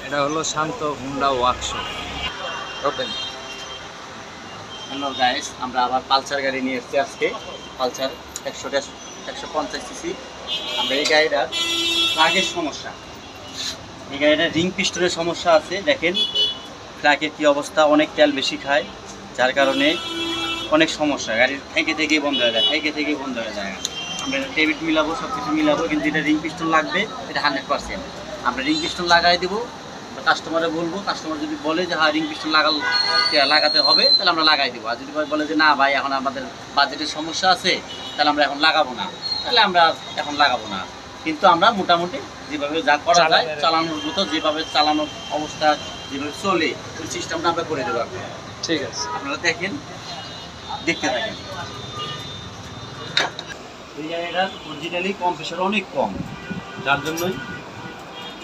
এটা হলো Shanta Honda workshop. Open. Hello guys, আমরা আবার পালসার গাড়ি নিয়ে এসেছি আজকে। Pulsar 150 CC. আমরা এই গাড়িটার ফ্ল্যাগের সমস্যা, এই গাড়িটার রিং পিস্টনের সমস্যা আছে। দেখেন ফ্ল্যাগের কী অবস্থা, অনেক তেল বেশি খায়, যার কারণে অনেক সমস্যা। গাড়ির থেকেই বন্ধ হয়ে যায়, থেকেই বন্ধ হয়ে যায়। আমরা এটা টেবিট মিলাবো, সব কিছু মিলাবো, কিন্তু এটা রিং পিস্টন লাগবে, এটা 100%। আমরা রিং পিস্টন লাগাই দেবো, কাস্টমারে বলবো। কাস্টমার যদি বলে যে হ্যাঁ রিং পিস্টন লাগাতে হবে, তাহলে আমরা লাগাই দেবো। আর যদি বলে যে না ভাই এখন আমাদের বাজেটের সমস্যা আছে, তাহলে আমরা এখন লাগাবো না, তাহলে আমরা এখন লাগাবো না। কিন্তু আমরা মোটামুটি যেভাবে যা করা যায়, চালানোর মতো, যেভাবে চালানোর অবস্থা যেভাবে চলে, ওই সিস্টেমটা আমরা করে দেবো। ঠিক আছে, আপনারা দেখেন, দেখতে থাকেন। এই গাড়িটার অরিজিনালি কম্প্রেসার অনেক কম, যার জন্যই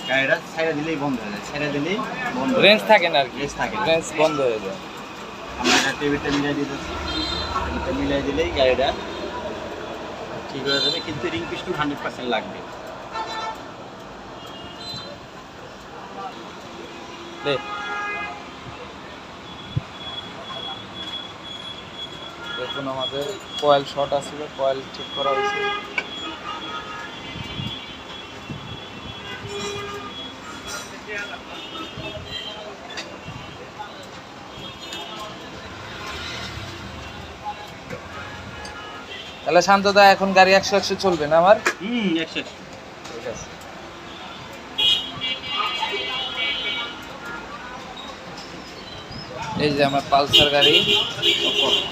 গাড়িটা ছেড়ে দিলেই বন্ধ হয়ে যায়, ছেড়ে দিলেই বন্ধ, রেঞ্জ থাকে না আর কি, রেঞ্জ বন্ধ হয়ে যায়। আমরা এটা টেবিলটা মিলাই দিতেছি, টেবিলটা মিলাই দিলেই গাড়িটা ঠিক হয়ে যাবে। কিন্তু রিং পিস্টন 100% লাগবে। দেখুন আমাদের কয়েল শর্ট আসলে, কয়েল ঠিক করা হয়েছে। তাহলে শান্তদা এখন গাড়ি 100 চলবে না আমার? 100। ঠিক আছে। এই যে আমার পালসার গাড়ি,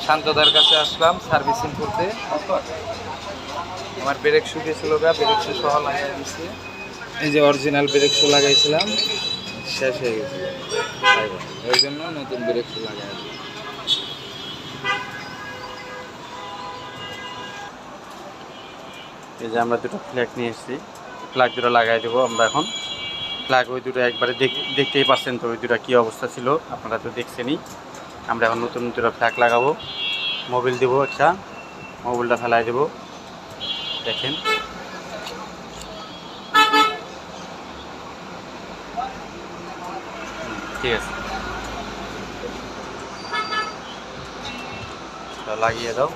শান্তদার কাছে আসলাম সার্ভিসিং করতে। আমার ব্রেক শু গেছিল, ব্রেক শু সহ লাগিয়ে দিচ্ছি। এই যে অরিজিনাল ব্রেক শু লাগাইছিলাম, শেষ হয়ে গেছে, ওই জন্য নতুন ব্রেক শু লাগাই। এই যে আমরা দুটো ফ্ল্যাগ নিয়ে এসেছি, ফ্ল্যাগ দুটো লাগাই দেবো আমরা এখন। ফ্ল্যাগ ওই দুটো একবারে দেখতেই পাচ্ছেন তো, ওই দুটো কী অবস্থা ছিল আপনারা তো দেখছেনই। আমরা এখন নতুন দুটো ফ্ল্যাগ লাগাবো, মোবিল দেবো, একটা মোবিলটা ফেলাই দেবো। দেখেন ঠিক আছে, লাগিয়ে দাও।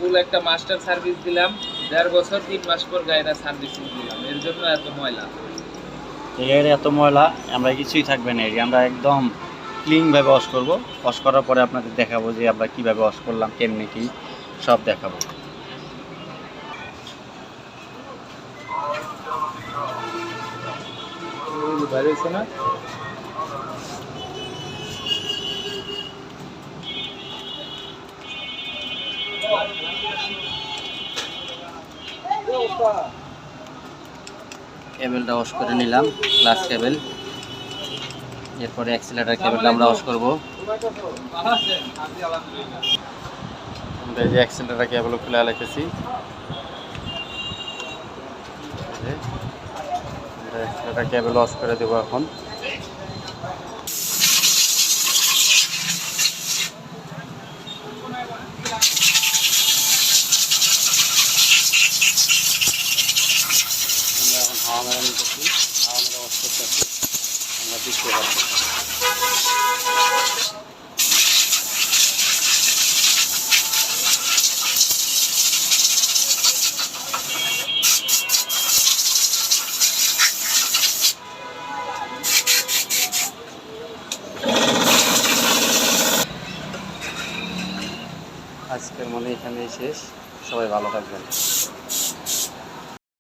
ফুল একটা মাস্টার সার্ভিস দিলাম, 1.5 বছর 3 মাস পর গাড়িটা সার্ভিসিং দিলাম, এর জন্য এত ময়লা। এই গাড়িটা এত ময়লা, আমরা কিছুই থাকবে না, আমরা একদম ক্লিনভাবে ওয়াশ করবো। ওয়াশ করার পরে আপনাদের দেখাবো যে আমরা কীভাবে ওয়াশ করলাম, কেমনি কী সব দেখাবো। না কেবলটা ওয়াশ করে নিলাম, ক্লাস কেবল। এরপরে অ্যাক্সিলারেটর কেবলটা আমরা ওয়াশ করবো। আমরা এই যে অ্যাক্সিলারেটর কেবল খুলে আলাইতেছি, অ্যাক্সিলারেটর কেবল ওয়াশ করে দেবো এখন। আমরা এখন হাওয়া মেরা নিতেছি, হাওয়া মেরা ওয়াশ করতেছি, আমরা দেখতে পাচ্ছি। আজকের মনে এখানেই শেষ, সবাই ভালো থাকবেন।